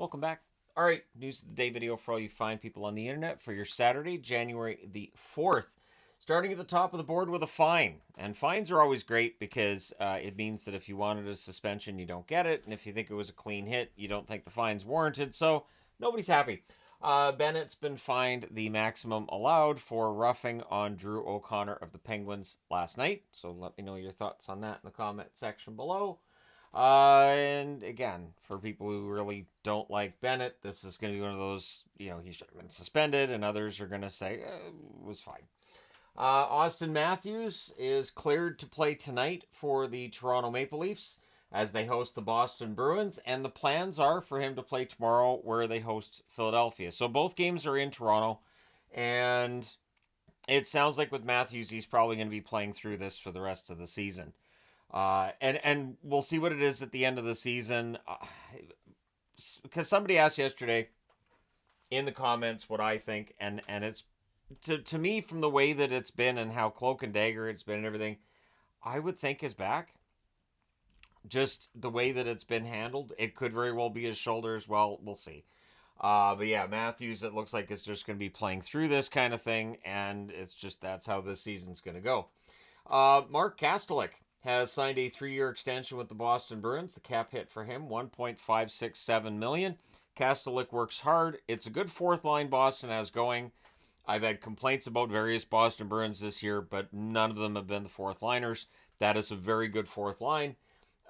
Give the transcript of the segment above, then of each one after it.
Welcome back. All right, news of the day video for all you fine people on the internet for your Saturday, January the 4th. Starting at the top of the board with a fine. And fines are always great because it means that if you wanted a suspension, you don't get it. And if you think it was a clean hit, you don't think the fine's warranted. So nobody's happy. Bennett's been fined the maximum allowed for roughing on Drew O'Connor of the Penguins last night. So let me know your thoughts on that in the comment section below. And again, for people who really don't like Bennett, this is going to be one of those, he should have been suspended, and others are going to say, it was fine. Austin Matthews is cleared to play tonight for the Toronto Maple Leafs as they host the Boston Bruins, and the plans are for him to play tomorrow where they host Philadelphia. So both games are in Toronto, and it sounds like with Matthews, he's probably going to be playing through this for the rest of the season. And we'll see what it is at the end of the season. Because somebody asked yesterday in the comments what I think, and it's to me, from the way that it's been and how cloak and dagger it's been and everything, I would think is back. Just the way that it's been handled, it could very well be his shoulder as well. We'll see. But yeah, Matthews, it looks like it's just going to be playing through this kind of thing, and it's just that's how this season's going to go. Mark Kastelic has signed a 3-year extension with the Boston Bruins. The cap hit for him, $1.567 million. Kastelic works hard. It's a good fourth line Boston has going. I've had complaints about various Boston Bruins this year, but none of them have been the fourth liners. That is a very good fourth line.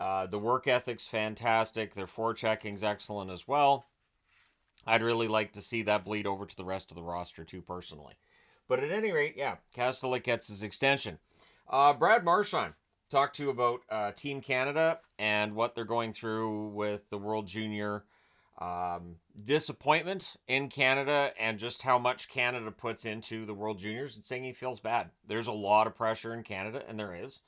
The work ethic's fantastic. Their forechecking's excellent as well. I'd really like to see that bleed over to the rest of the roster too, personally. But at any rate, yeah, Kastelic gets his extension. Brad Marchand talked to you about Team Canada and what they're going through with the World Junior disappointment in Canada and just how much Canada puts into the World Juniors, and saying he feels bad. There's a lot of pressure in Canada, and there is.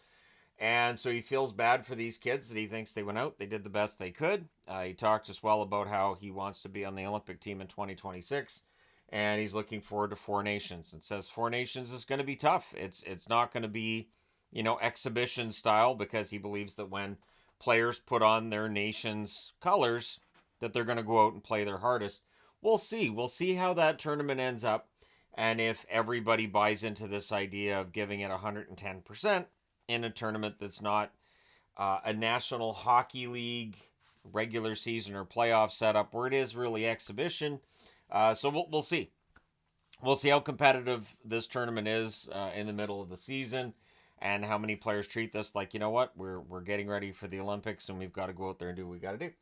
And so he feels bad for these kids that he thinks they went out. They did the best they could. He talked as well about how he wants to be on the Olympic team in 2026. And he's looking forward to Four Nations. And says Four Nations is going to be tough. It's not going to be, exhibition style, because he believes that when players put on their nation's colors, that they're going to go out and play their hardest. We'll see. We'll see how that tournament ends up. And if everybody buys into this idea of giving it 110%, in a tournament that's not a National Hockey League regular season or playoff setup, where it is really exhibition. So we'll see. We'll see how competitive this tournament is in the middle of the season, and how many players treat this like, we're getting ready for the Olympics, and we've got to go out there and do what we got to do.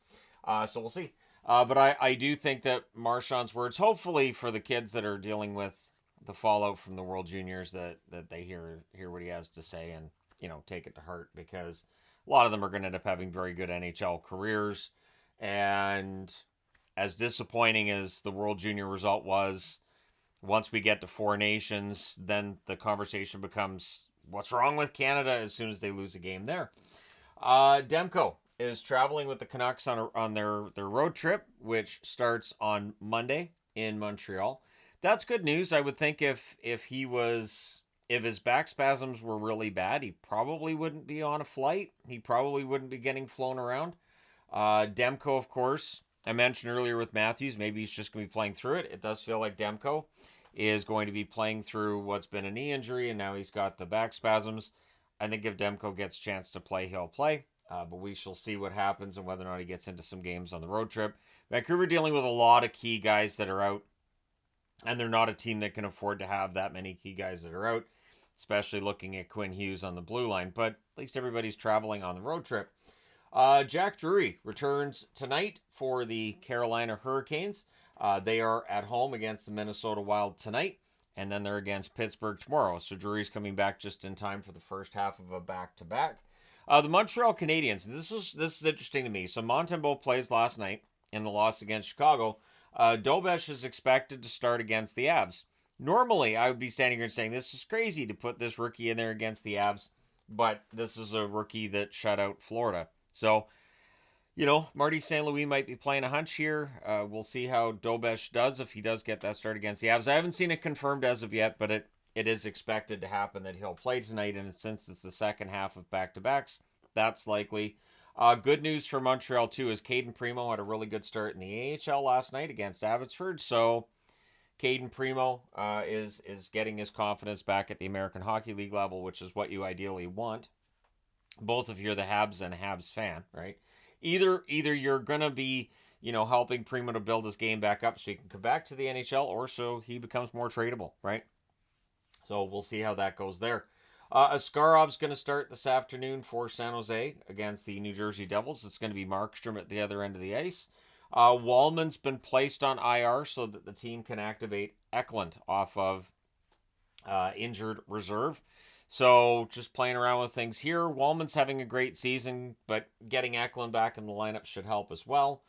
So we'll see. But I do think that Marchand's words, hopefully for the kids that are dealing with the fallout from the World Juniors, that they hear what he has to say and take it to heart, because a lot of them are going to end up having very good NHL careers. And as disappointing as the World Junior result was, once we get to Four Nations, then the conversation becomes, what's wrong with Canada, as soon as they lose a game there. Demko is traveling with the Canucks on their road trip, which starts on Monday in Montreal. That's good news. I would think if his back spasms were really bad, he probably wouldn't be on a flight. He probably wouldn't be getting flown around. Demko, of course, I mentioned earlier with Matthews, maybe he's just going to be playing through it. It does feel like Demko is going to be playing through what's been a knee injury, and now he's got the back spasms. I think if Demko gets a chance to play, he'll play. But we shall see what happens and whether or not he gets into some games on the road trip. Vancouver dealing with a lot of key guys that are out, and they're not a team that can afford to have that many key guys that are out, especially looking at Quinn Hughes on the blue line. But at least everybody's traveling on the road trip. Jack Drury returns tonight for the Carolina Hurricanes. They are at home against the Minnesota Wild tonight, and then they're against Pittsburgh tomorrow. So Drury's coming back just in time for the first half of a back-to-back. The Montreal Canadiens, this is interesting to me. So Montembeault plays last night in the loss against Chicago. Dobesh is expected to start against the Avs. Normally, I would be standing here and saying, this is crazy to put this rookie in there against the Avs, but this is a rookie that shut out Florida. So, Marty St. Louis might be playing a hunch here. We'll see how Dobesh does if he does get that start against the Avs. I haven't seen it confirmed as of yet, but it is expected to happen that he'll play tonight, and since it's the second half of back-to-backs, that's likely. Good news for Montreal, too, is Caden Primo had a really good start in the AHL last night against Abbotsford. So Caden Primo is getting his confidence back at the American Hockey League level, which is what you ideally want. Both of you are the Habs and Habs fan, right? Either you're going to be, helping Primo to build his game back up so he can come back to the NHL, or so he becomes more tradable, right? So we'll see how that goes there. Askarov's going to start this afternoon for San Jose against the New Jersey Devils. It's going to be Markstrom at the other end of the ice. Wallman's been placed on IR so that the team can activate Eklund off of injured reserve. So just playing around with things here. Wallman's having a great season, but getting Eklund back in the lineup should help as well.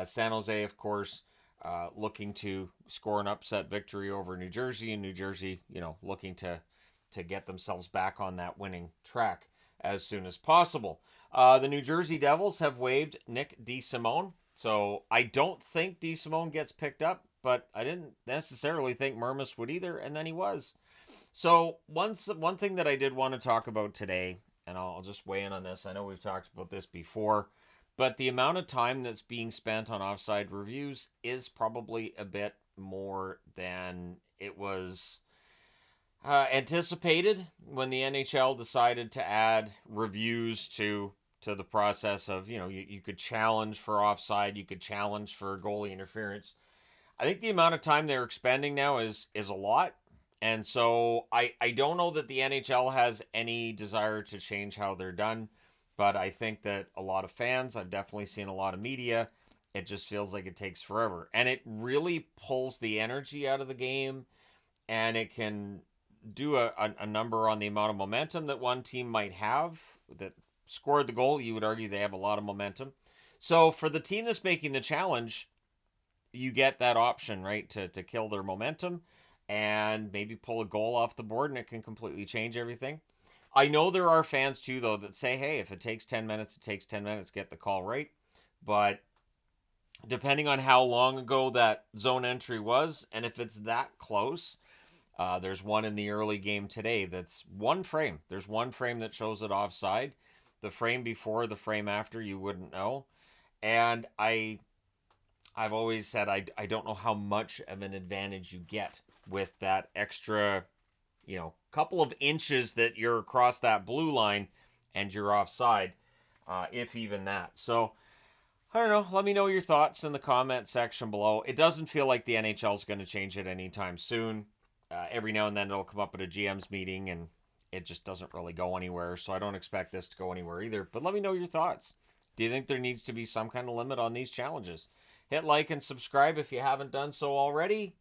San Jose, of course, looking to score an upset victory over New Jersey, and New Jersey, looking to get themselves back on that winning track as soon as possible. The New Jersey Devils have waived Nick DeSimone, so I don't think DeSimone gets picked up, but I didn't necessarily think Mermis would either, and then he was. So one thing that I did want to talk about today, and I'll just weigh in on this. I know we've talked about this before, but the amount of time that's being spent on offside reviews is probably a bit more than it was anticipated when the NHL decided to add reviews to the process of, you could challenge for offside, you could challenge for goalie interference. I think the amount of time they're expending now is a lot. And so I don't know that the NHL has any desire to change how they're done, but I think that a lot of fans, I've definitely seen a lot of media, it just feels like it takes forever. And it really pulls the energy out of the game, and it can do a number on the amount of momentum that one team might have that scored the goal. You would argue they have a lot of momentum. So for the team that's making the challenge, you get that option, right, to kill their momentum and maybe pull a goal off the board, and it can completely change everything. I know there are fans too, though, that say, hey, if it takes 10 minutes, it takes 10 minutes, get the call right. But depending on how long ago that zone entry was, and if it's that close, there's one in the early game today that's one frame. There's one frame that shows it offside. The frame before, the frame after, you wouldn't know. And I've always said I don't know how much of an advantage you get with that extra, couple of inches that you're across that blue line and you're offside, if even that. So, I don't know. Let me know your thoughts in the comment section below. It doesn't feel like the NHL is going to change it anytime soon. Every now and then it'll come up at a GM's meeting and it just doesn't really go anywhere. So I don't expect this to go anywhere either. But let me know your thoughts. Do you think there needs to be some kind of limit on these challenges? Hit like and subscribe if you haven't done so already.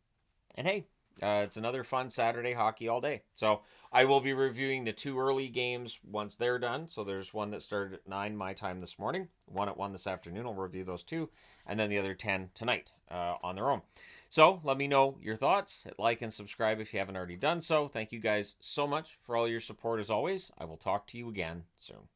And hey, it's another fun Saturday hockey all day. So I will be reviewing the 2 early games once they're done. So there's one that started at 9 my time this morning, one at 1 this afternoon. I'll review those 2, and then the other 10 tonight on their own. So let me know your thoughts. Hit like and subscribe if you haven't already done so. Thank you guys so much for all your support as always. I will talk to you again soon.